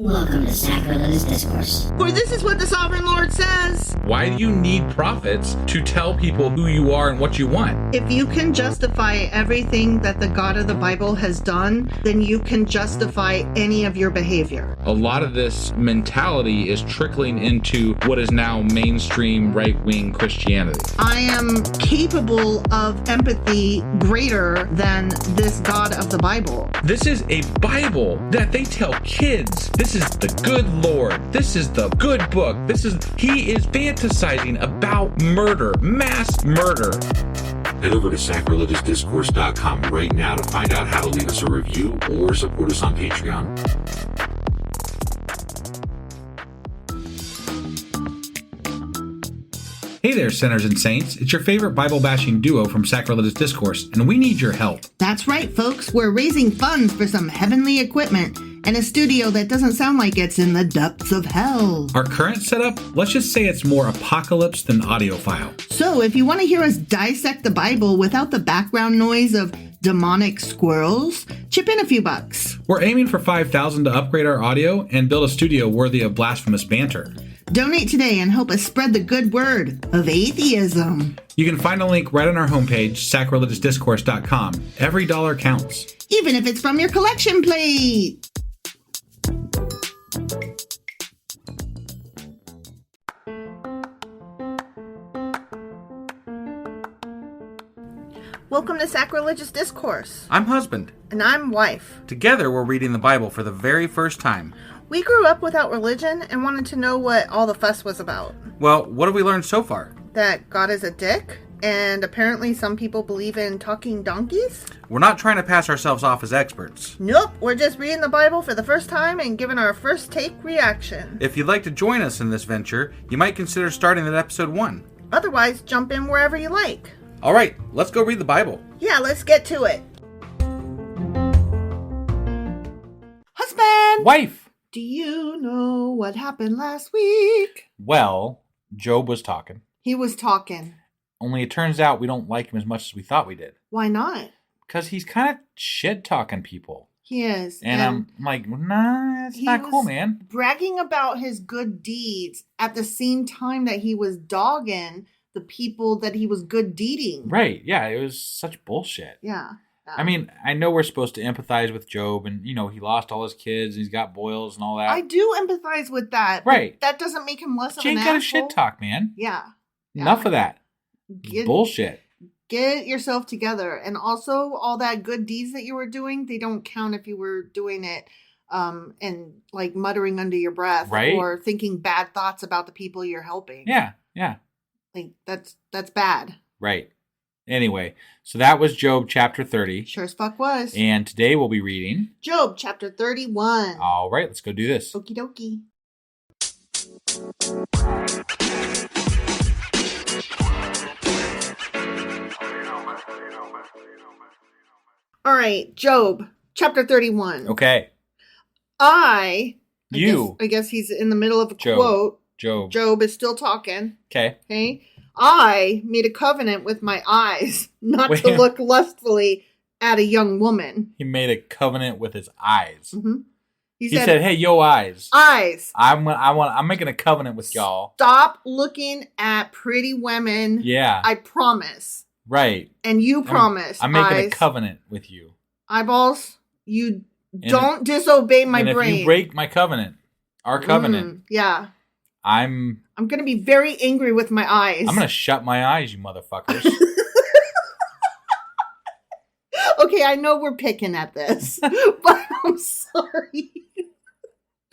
Welcome to Sacrilegious Discourse. For this is what the Sovereign Lord says. Why do you need prophets to tell people who you are and what you want? If you can justify everything that the God of the Bible has done, then you can justify any of your behavior. A lot of this mentality is trickling into what is now mainstream right-wing Christianity. I am capable of empathy greater than this God of the Bible. This is a Bible that they tell kids. This is the good Lord. This is the good book. He is fantasizing about murder, mass murder. Head over to sacrilegiousdiscourse.com right now to find out how to leave us a review or support us on Patreon. Hey there, sinners and saints. It's your favorite Bible-bashing duo from Sacrilegious Discourse, and we need your help. That's right, folks. We're raising funds for some heavenly equipment and a studio that doesn't sound like it's in the depths of hell. Our current setup, let's just say it's more apocalypse than audiophile. So if you want to hear us dissect the Bible without the background noise of demonic squirrels, chip in a few bucks. We're aiming for $5,000 to upgrade our audio and build a studio worthy of blasphemous banter. Donate today and help us spread the good word of atheism. You can find a link right on our homepage, sacrilegiousdiscourse.com. Every dollar counts. Even if it's from your collection plate. Welcome to Sacrilegious Discourse. I'm husband. And I'm wife. Together, we're reading the Bible for the very first time. We grew up without religion and wanted to know what all the fuss was about. Well, what have we learned so far? That God is a dick, and apparently some people believe in talking donkeys? We're not trying to pass ourselves off as experts. Nope, we're just reading the Bible for the first time and giving our first take reaction. If you'd like to join us in this venture, you might consider starting at episode 1. Otherwise, jump in wherever you like. All right, let's go read the Bible. Yeah, let's get to it. Husband! Wife! Do you know what happened last week? Well, Job was talking. He was talking. Only it turns out we don't like him as much as we thought we did. Why not? Because he's kind of shit-talking people. He is. And I'm like, nah, it's not cool, man. Bragging about his good deeds at the same time that he was dogging the people that he was good deeding. Right, yeah, it was such bullshit. Yeah. I mean, I know we're supposed to empathize with Job, and, you know, he lost all his kids, and he's got boils and all that. I do empathize with that. Right. That doesn't make him less of an Jake asshole. got a shit talk, man. Yeah. Enough of that. Bullshit. Get yourself together. And also, all that good deeds that you were doing, they don't count if you were doing it and, like, muttering under your breath. Right. Or thinking bad thoughts about the people you're helping. Yeah. Like, that's bad. Right. Anyway, so that was Job chapter 30. Sure as fuck was. And today we'll be reading Job chapter 31. All right, let's go do this. Okie dokie. All right, Job chapter 31. Okay. I You. guess he's in the middle of a Job. quote. Job. Job is still talking. Okay. Okay. I made a covenant with my eyes not Wait. to look lustfully at a young woman. He made a covenant with his eyes. Mm-hmm. He said, "Hey, yo, eyes. Eyes. I'm making a covenant with y'all. Stop looking at pretty women. Yeah. I promise. Right. And you promise. I'm making eyes. a covenant with you. Eyeballs, you don't disobey my and brain. if you break my covenant, our covenant, yeah. I'm going to be very angry with my eyes. going to shut my eyes, you motherfuckers." Okay, I know we're picking at this, but I'm sorry.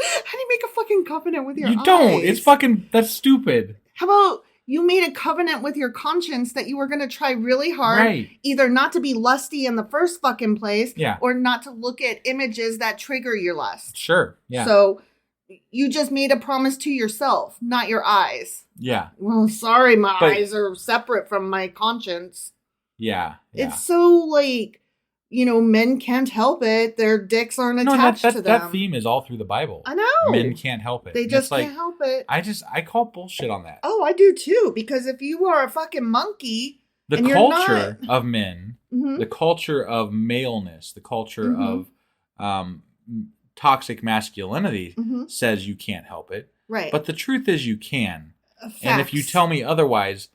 How do you make a fucking covenant with your eyes? You don't. It's fucking, that's stupid. How about you made a covenant with your conscience that you were going to try really hard, Right. either not to be lusty in the first fucking place, Yeah. or not to look at images that trigger your lust. Sure. Yeah. So you just made a promise to yourself, not your eyes. Yeah. Well, sorry, my But- eyes are separate from my conscience. Yeah. Yeah. It's so like, men can't help it. Their dicks aren't attached to them. That theme is all through the Bible. I know. Men can't help it. They And just it's can't help it. I call bullshit on that. Oh, I do too. Because if you are a fucking monkey, The and you're culture not- of men, Mhm. the culture of maleness, the culture Mhm. of toxic masculinity Mhm. says you can't help it. Right. But the truth is you can. Facts. And if you tell me otherwise,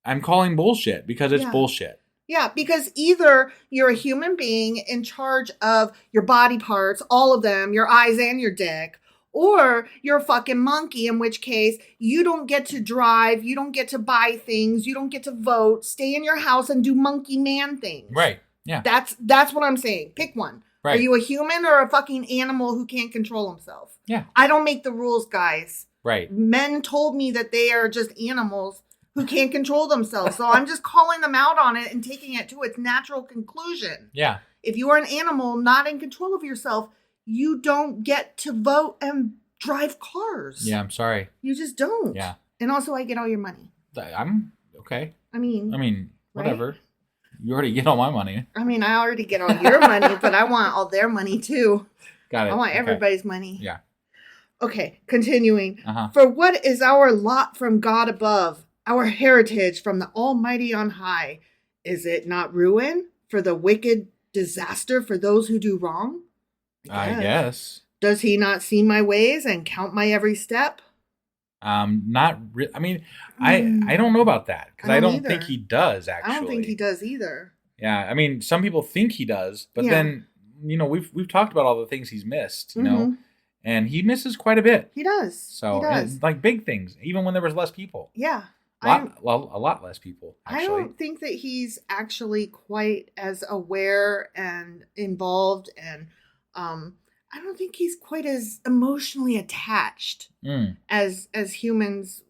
I'm calling bullshit because it's Yeah. bullshit. Yeah, because either you're a human being in charge of your body parts, all of them, your eyes and your dick, or you're a fucking monkey, in which case you don't get to drive, you don't get to buy things, you don't get to vote, stay in your house and do monkey man things. Right. Yeah. That's what I'm saying. Pick one. Right. Are you a human or a fucking animal who can't control himself? Yeah. I don't make the rules, guys. Right. Men told me that they are just animals who can't control themselves. So I'm just calling them out on it and taking it to its natural conclusion. Yeah. If you are an animal not in control of yourself, you don't get to vote and drive cars. Yeah, I'm sorry. You just don't. Yeah. And also I get all your money. I'm okay. I mean, whatever. Right? You already get all my money. I already get all your money, but I want all their money too. Got it. I want Okay. everybody's money. Yeah. Okay, continuing. Uh-huh. For what is our lot from God above, our heritage from the Almighty on high? Is it not ruin for the wicked, disaster for those who do wrong? I guess. Does he not see my ways and count my every step? Not really. I mean, I don't know about that because I don't either. think he does. Actually, I don't think he does either. Yeah, I mean, some people think he does, but Yeah. then we've talked about all the things he's missed, you know, Mhm. and he misses quite a bit. He does. So he does. and, like big things, even when there was less people, Yeah. a lot less people. I Actually, don't think that he's actually quite as aware and involved, and I don't think he's quite as emotionally attached as humans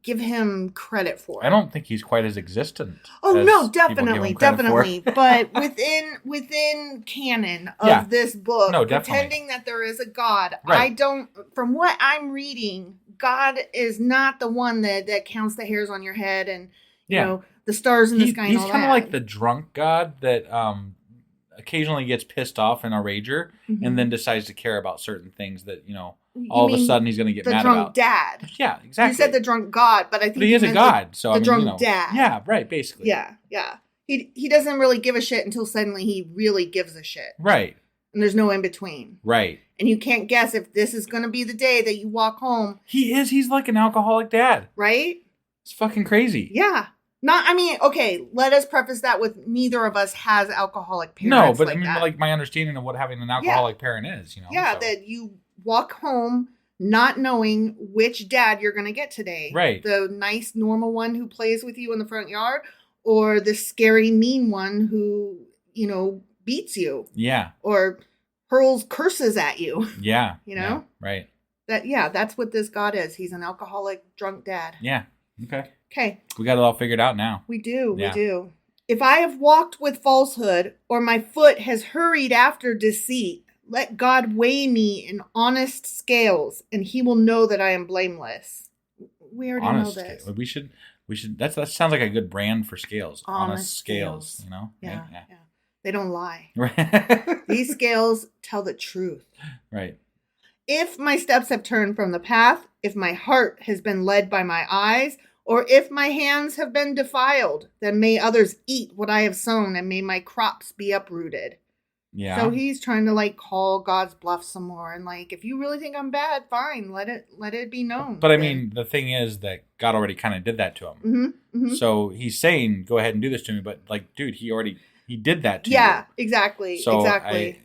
give him credit for. I don't think he's quite as existent. Oh as no, people give definitely, him credit for. definitely. But within canon of Yeah. this book, No, definitely. pretending that there is a God, Right. I don't. From what I'm reading, God is not the one that counts the hairs on your head and you Yeah. know the stars in the sky. And He's all kind of that. like the drunk god that occasionally gets pissed off and a rager, and then decides to care about certain things that all of a mean sudden he's going to get the mad drunk about. dad. Yeah, exactly. You said the drunk God, but I think But he is a meant god, so the I mean, drunk dad. Yeah, right. Basically. Yeah, yeah. He doesn't really give a shit until suddenly he really gives a shit, Right. and there's no in between. Right. And you can't guess if this is going to be the day that you walk home, He is. He's like an alcoholic dad. right? It's fucking crazy. Yeah. Okay, let us preface that with neither of us has alcoholic parents. No, but like I mean, that. like my understanding of what having an alcoholic parent is, Yeah, so. that you walk home not knowing which dad you're going to get today. Right. The nice, normal one who plays with you in the front yard, or the scary, mean one who, beats you Yeah. or hurls curses at you. Yeah. You know? Yeah, right. That's what this God is. He's an alcoholic, drunk dad. Yeah. Okay. Okay. We got it all figured out now. We do. Yeah. We do. If I have walked with falsehood, or my foot has hurried after deceit, let God weigh me in honest scales, and he will know that I am blameless. We already Honest know this. scale. We should. That sounds like a good brand for scales. Honest scales. scales. Yeah. Yeah. They don't lie. Right. These scales tell the truth. Right. If my steps have turned from the path, if my heart has been led by my eyes, or if my hands have been defiled, then may others eat what I have sown, and may my crops be uprooted. Yeah. So he's trying to call God's bluff some more, and if you really think I'm bad, fine, let it be known. But I mean, the thing is that God already kind of did that to him. Mm-hmm, mm-hmm. So he's saying, "Go ahead and do this to me," but dude, he did that to you. Yeah, exactly. So exactly.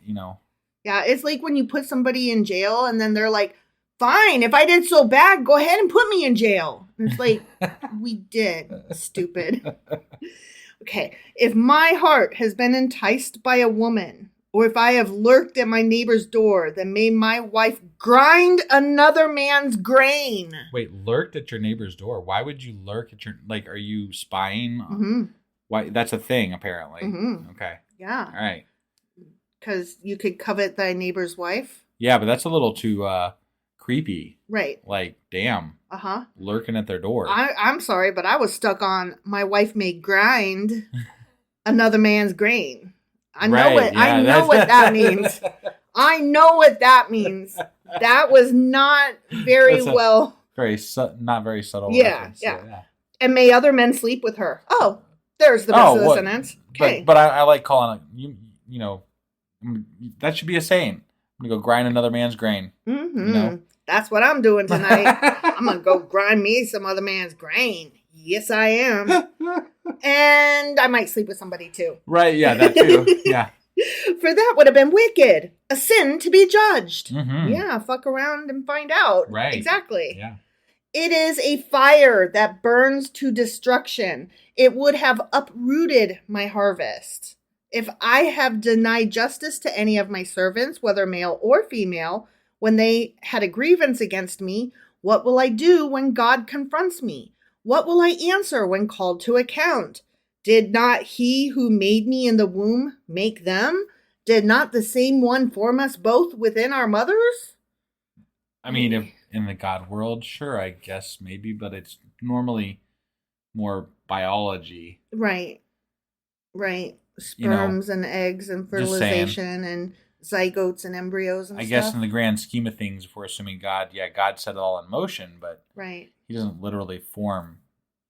Yeah, it's like when you put somebody in jail, and then they're like, "Fine, if I did so bad, go ahead and put me in jail." And it's like, we did, stupid. Okay, if my heart has been enticed by a woman, or if I have lurked at my neighbor's door, then may my wife grind another man's grain. Wait, lurked at your neighbor's door? Why would you lurk at your, are you spying? Mm-hmm. Why? That's a thing, apparently. Mm-hmm. Okay. Yeah. All right. Because you could covet thy neighbor's wife. Yeah, but that's a little too creepy. Right. Damn. Uh-huh. Lurking at their door. I'm sorry, but I was stuck on my wife may grind another man's grain. I know Right, yeah, I know what that means. I know what that means. That was not very That's a- well. Not very subtle. Yeah, reference, yeah. And may other men sleep with her. Oh, there's the rest of the sentence. Okay. But I like calling it, that should be a saying. I'm going to go grind another man's grain. Mm-hmm. You know? That's what I'm doing tonight. I'm going to go grind me some other man's grain. Yes, I am. And I might sleep with somebody too. Right, yeah, that too. Yeah. For that would have been wicked. A sin to be judged. Mm-hmm. Yeah, fuck around and find out. Right. Exactly. Yeah. It is a fire that burns to destruction. It would have uprooted my harvest. If I have denied justice to any of my servants, whether male or female, when they had a grievance against me, what will I do when God confronts me? What will I answer when called to account? Did not he who made me in the womb make them? Did not the same one form us both within our mothers? I mean, if in the God world, sure, I guess maybe, but it's normally more biology. Right. Sperms and eggs and fertilization and zygotes and embryos and I stuff. guess in the grand scheme of things, if we're assuming God set it all in motion, but right. he doesn't literally form.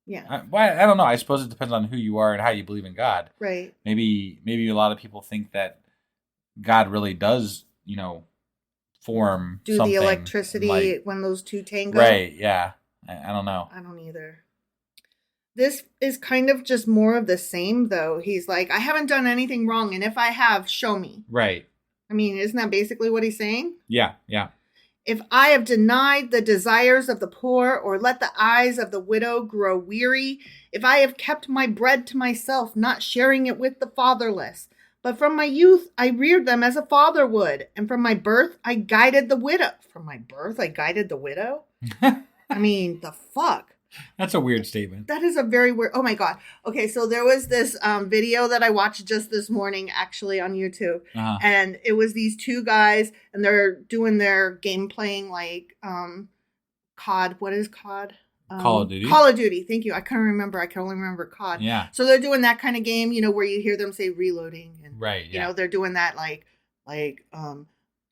Yeah. I don't know. I suppose it depends on who you are and how you believe in God. Right. Maybe a lot of people think that God really does, form do something the electricity like, when those two tango. Right, yeah. I don't know. I don't either. This is kind of just more of the same, though. He's like, I haven't done anything wrong, and if I have, show me. Right. I mean, isn't that basically what he's saying? Yeah. If I have denied the desires of the poor or let the eyes of the widow grow weary, if I have kept my bread to myself, not sharing it with the fatherless, but from my youth I reared them as a father would, and from my birth I guided the widow. From my birth I guided the widow? I mean, the fuck? That's a weird statement. That is a very weird... Oh my God. Okay, so there was this video that I watched just this morning, actually, on YouTube. Uh-huh. And it was these two guys, and they're doing their game playing, like, COD. What is COD? Call of Duty. Call of Duty. Thank you. I couldn't remember. I can only remember COD. Yeah. So they're doing that kind of game, where you hear them say reloading. And, right, yeah. they're doing that, like,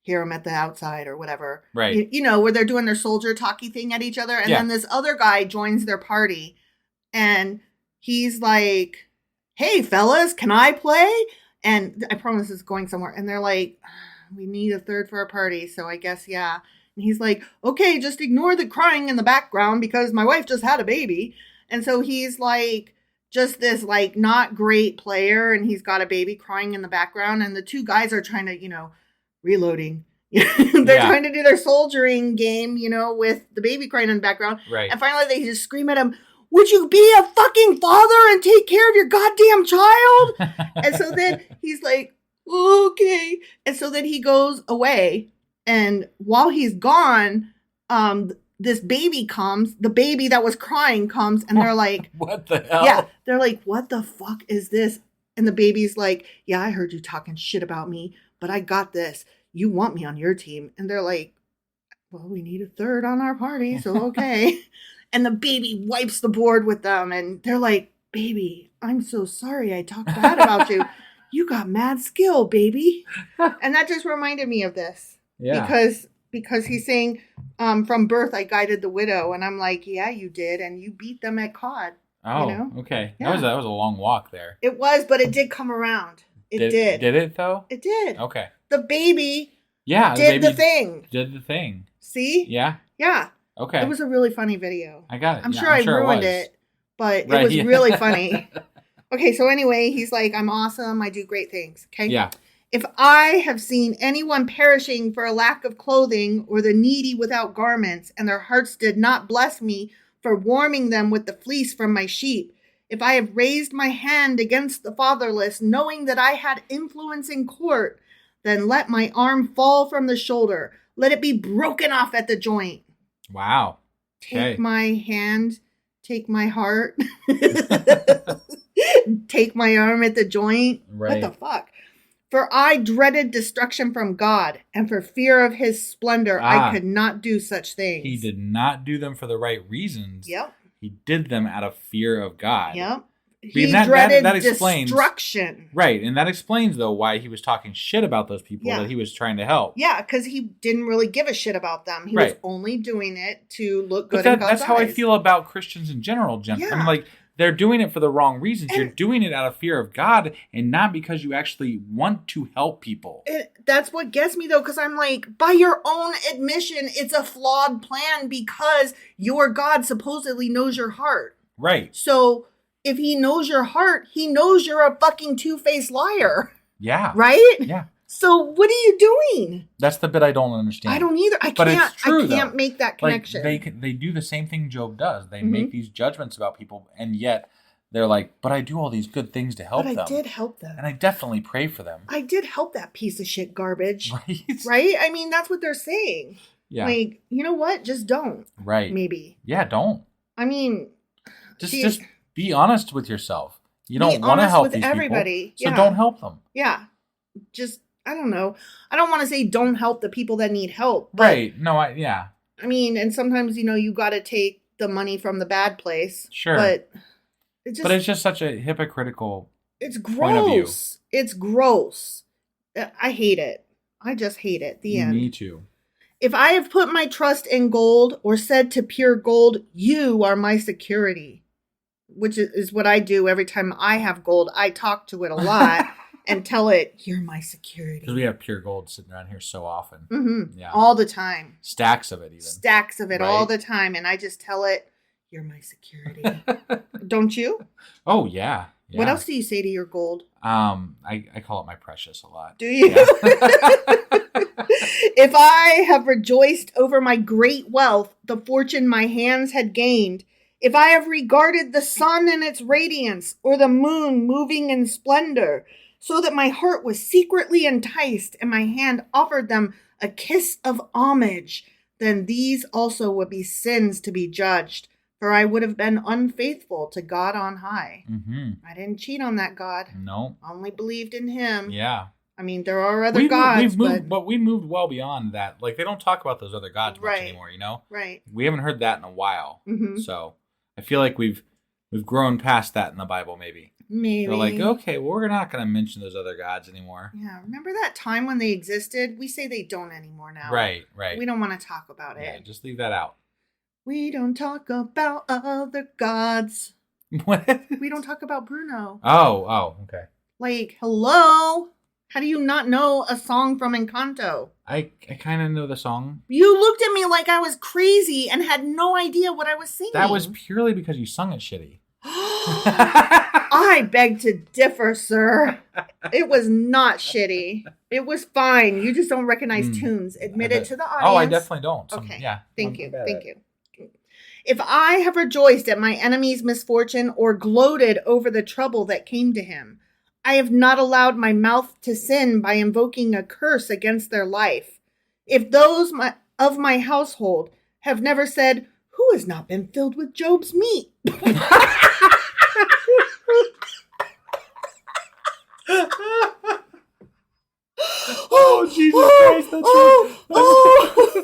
hear them at the outside or whatever. Right. Where they're doing their soldier talky thing at each other. And then this other guy joins their party and he's like, hey, fellas, can I play? And I promise it's going somewhere. And they're like, we need a third for our party. So I guess, yeah. And he's like, okay, just ignore the crying in the background because my wife just had a baby. And so he's like, just this like not great player. And he's got a baby crying in the background. And the two guys are trying to, reloading. They're trying to do their soldiering game, with the baby crying in the background. Right. And finally they just scream at him, would you be a fucking father and take care of your goddamn child? And so then he's like, okay. And so then he goes away. And while he's gone, this baby comes, the baby that was crying comes, and they're like, what the hell? Yeah. They're like, what the fuck is this? And the baby's like, yeah, I heard you talking shit about me, but I got this. You want me on your team. And they're like, well, we need a third on our party, so okay. And the baby wipes the board with them. And they're like, baby, I'm so sorry I talked bad about you. You got mad skill, baby. And that just reminded me of this. Yeah. Because he's saying, from birth, I guided the widow. And I'm like, yeah, you did. And you beat them at COD. Oh, okay. Yeah. That was a long walk there. It was, but it did come around. It did. Did it, though? It did. Okay. The baby did the thing. Did the thing. See? Yeah? Yeah. Okay. It was a really funny video. I got it. I'm sure I ruined it, but right, it was really funny. Okay, so anyway, he's like, I'm awesome. I do great things. Okay? Yeah. If I have seen anyone perishing for a lack of clothing or the needy without garments, and their hearts did not bless me for warming them with the fleece from my sheep, if I have raised my hand against the fatherless, knowing that I had influence in court, then let my arm fall from the shoulder. Let it be broken off at the joint. Wow. Take my hand, take my heart, take my arm at the joint. Right. What the fuck? For I dreaded destruction from God, and for fear of his splendor, I could not do such things. He did not do them for the right reasons. Yep. He did them out of fear of God. Yep. He dreaded that explains, destruction. Right. And that explains, though, why he was talking shit about those people that he was trying to help. Yeah, because he didn't really give a shit about them. He was only doing it to look good in God's That's how I eyes. feel about Christians in general. I mean, like, they're doing it for the wrong reasons. You're doing it out of fear of God and not because you actually want to help people. That's what gets me, though, because I'm like, by your own admission, it's a flawed plan because your God supposedly knows your heart. Right. So if he knows your heart, he knows you're a fucking two-faced liar. Yeah. Right? Yeah. So what are you doing? That's the bit I don't understand. I don't either. I can't make that connection. Like they do the same thing Job does. They Mm-hmm. make these judgments about people, and yet they're like, but I do all these good things to help them. But I did help them. And I definitely pray for them. I did help that piece of shit garbage. Right? Right? I mean, that's what they're saying. Yeah. Like, you know what? Just don't. Right. Maybe. Yeah, don't. I mean, Just be honest with yourself. You don't want to help these everybody. people, so don't help them. Yeah. Just, I don't know. I don't want to say don't help the people that need help. But, Right. No, yeah. I mean, and sometimes, you got to take the money from the bad place. Sure. But it's just such a hypocritical It's point of view. gross. It's gross. I hate it. I just hate it. The end. Me too. If I have put my trust in gold or said to pure gold, you are my security, which is what I do every time I have gold. I talk to it a lot and tell it, you're my security. Because we have pure gold sitting around here so often. Mm-hmm. Yeah. All the time. Stacks of it even. Stacks of it Right? all the time. And I just tell it, you're my security. Don't you? Oh, yeah. Yeah. What else do you say to your gold? I call it my precious a lot. Do you? Yeah. If I have rejoiced over my great wealth, the fortune my hands had gained, if I have regarded the sun and its radiance, or the moon moving in splendor, so that my heart was secretly enticed and my hand offered them a kiss of homage, then these also would be sins to be judged, for I would have been unfaithful to God on high. Mm-hmm. I didn't cheat on that God. No. Only believed in him. Yeah. I mean, there are other gods, but we moved well beyond that. Like, they don't talk about those other gods much anymore, Right. We haven't heard that in a while. Mm-hmm. So I feel like we've grown past that in the Bible, maybe. Maybe. We're like, okay, well, we're not going to mention those other gods anymore. Yeah, remember that time when they existed? We say they don't anymore now. Right. We don't want to talk about Yeah, it. just leave that out. We don't talk about other gods. What? We don't talk about Bruno. Oh, okay. Like, hello? How do you not know a song from Encanto? I kind of know the song. You looked at me like I was crazy and had no idea what I was singing. That was purely because you sung it shitty. I beg to differ, sir. It was not shitty. It was fine. You just don't recognize tunes. Admit it to the audience. Oh, I definitely don't. Okay. Yeah. Thank you. If I have rejoiced at my enemy's misfortune or gloated over the trouble that came to him, I have not allowed my mouth to sin by invoking a curse against their life. If those of my household have never said, who has not been filled with Job's meat? Oh, Jesus Christ, that's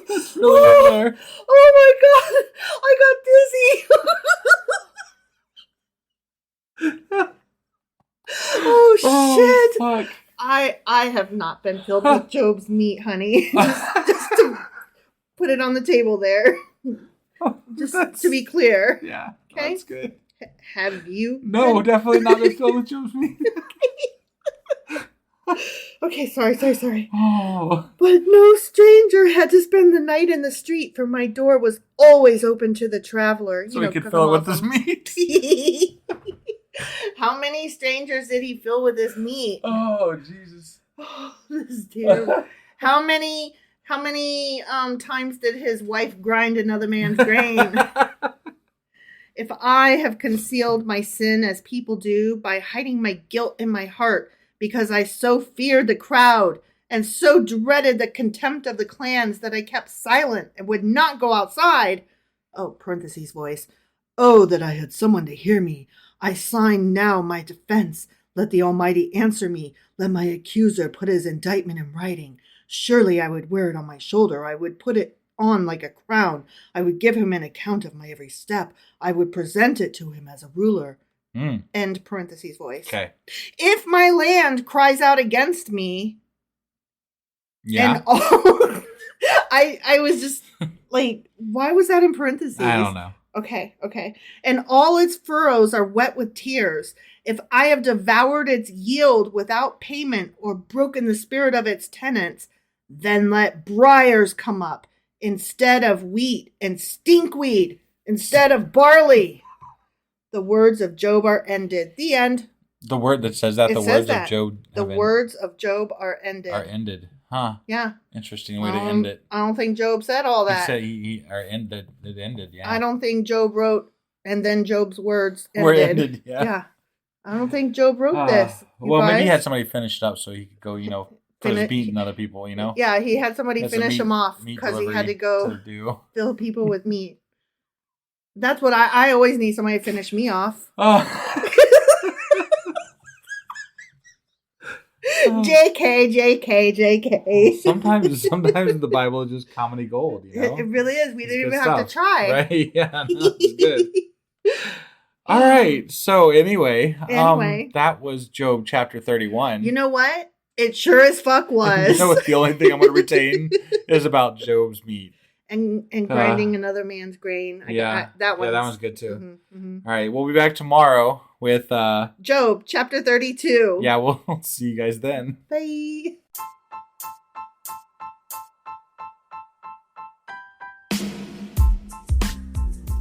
that's really up there. Oh my God, I got dizzy. Oh shit. Fuck. I have not been filled with Job's meat, honey. just to put it on the table there. Just to be clear. Yeah. Okay. That's good. Have you? No, definitely not been filled with Job's meat. Okay, sorry. Oh. But no stranger had to spend the night in the street, for my door was always open to the traveler. So he could fill it with his meat. How many strangers did he fill with his meat? Oh, Jesus. Oh, this is terrible. How many times did his wife grind another man's grain? If I have concealed my sin as people do by hiding my guilt in my heart, because I so feared the crowd and so dreaded the contempt of the clans that I kept silent and would not go outside. Oh, parentheses voice. Oh, that I had someone to hear me. I sign now my defense. Let the Almighty answer me. Let my accuser put his indictment in writing. Surely I would wear it on my shoulder. I would put it on like a crown. I would give him an account of my every step. I would present it to him as a ruler. End parentheses voice. Okay. If my land cries out against me, Yeah. and I was just like, why was that in parentheses? I don't know. Okay. And all its furrows are wet with tears. If I have devoured its yield without payment or broken the spirit of its tenants, then let briars come up instead of wheat and stinkweed instead of barley. The words of Job are ended. The end. The word that says that, It the says words that. of Job The words of Job are ended. are ended. Huh. Yeah. Interesting way to end it. I don't think Job said all that. He said he are ended. It ended, yeah. I don't think Job wrote, and then Job's words ended. Were ended, yeah. I don't think Job wrote this. Well, guys. maybe he had somebody finish it up so he could go, put his beat in other people, Yeah, he had somebody That's a finish him off meat because he had to delivery go do. fill people with meat. That's what I always need somebody to finish me off. Oh. JK. Sometimes the Bible is just comedy gold, It really is. We didn't It's even good have to stuff, try. Right? Yeah, no, it's good. All right. So anyway, that was Job chapter 31. You know what? It sure as fuck was. You know what? The only thing I'm going to retain is about Job's meat. And grinding another man's grain. That one's good too. Mm-hmm. All right. We'll be back tomorrow with Job chapter 32. Yeah, we'll see you guys then. Bye.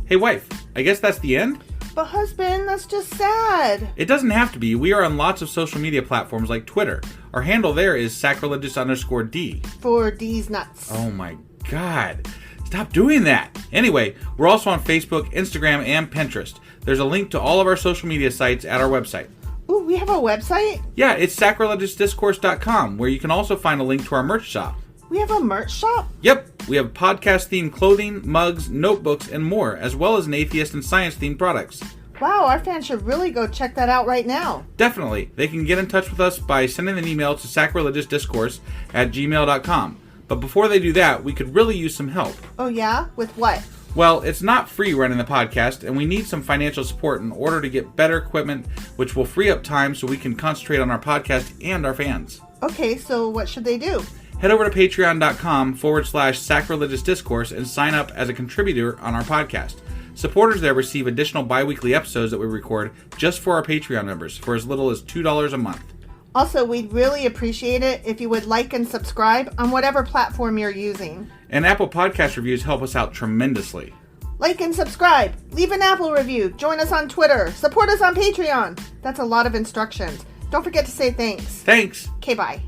Hey, wife, I guess that's the end? But husband, that's just sad. It doesn't have to be. We are on lots of social media platforms like Twitter. Our handle there is sacrilegious_D. For D's nuts. Oh my God. Stop doing that. Anyway, we're also on Facebook, Instagram, and Pinterest. There's a link to all of our social media sites at our website. Ooh, we have a website? Yeah, it's sacrilegiousdiscourse.com, where you can also find a link to our merch shop. We have a merch shop? Yep, we have podcast-themed clothing, mugs, notebooks, and more, as well as an atheist and science-themed products. Wow, our fans should really go check that out right now. Definitely. They can get in touch with us by sending an email to sacrilegiousdiscourse@gmail.com. But before they do that, we could really use some help. Oh yeah? With what? Well, it's not free running the podcast, and we need some financial support in order to get better equipment, which will free up time so we can concentrate on our podcast and our fans. Okay, so what should they do? Head over to patreon.com/sacrilegious discourse and sign up as a contributor on our podcast. Supporters there receive additional bi-weekly episodes that we record just for our Patreon members for as little as $2 a month. Also, we'd really appreciate it if you would like and subscribe on whatever platform you're using. And Apple Podcast reviews help us out tremendously. Like and subscribe. Leave an Apple review. Join us on Twitter. Support us on Patreon. That's a lot of instructions. Don't forget to say thanks. Thanks. Okay, bye.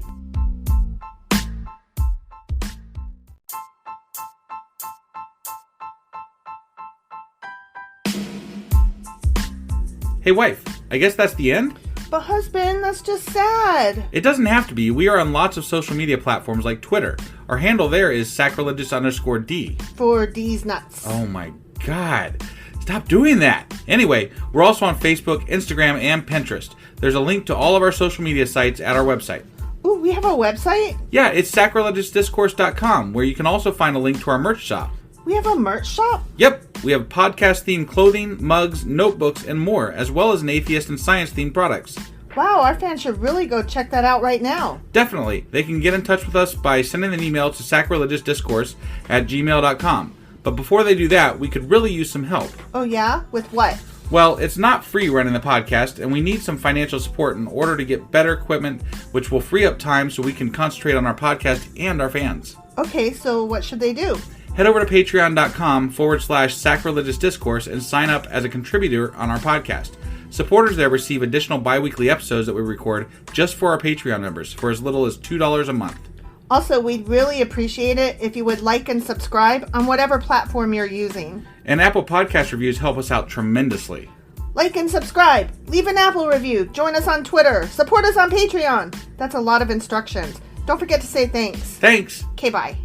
Hey, wife, I guess that's the end? But husband, that's just sad. It doesn't have to be. We are on lots of social media platforms like Twitter. Our handle there is sacrilegious_D. For D's nuts. Oh my God. Stop doing that. Anyway, we're also on Facebook, Instagram, and Pinterest. There's a link to all of our social media sites at our website. Ooh, we have a website? Yeah, it's sacrilegiousdiscourse.com, where you can also find a link to our merch shop. We have a merch shop? Yep, we have podcast-themed clothing, mugs, notebooks, and more, as well as an atheist and science-themed products. Wow, our fans should really go check that out right now. Definitely. They can get in touch with us by sending an email to sacrilegiousdiscourse@gmail.com. But before they do that, we could really use some help. Oh yeah? With what? Well, it's not free running the podcast, and we need some financial support in order to get better equipment, which will free up time so we can concentrate on our podcast and our fans. Okay, so what should they do? Head over to patreon.com/sacrilegious discourse and sign up as a contributor on our podcast. Supporters there receive additional bi-weekly episodes that we record just for our Patreon members for as little as $2 a month. Also, we'd really appreciate it if you would like and subscribe on whatever platform you're using. And Apple Podcast reviews help us out tremendously. Like and subscribe. Leave an Apple review. Join us on Twitter. Support us on Patreon. That's a lot of instructions. Don't forget to say thanks. Thanks. Okay, bye.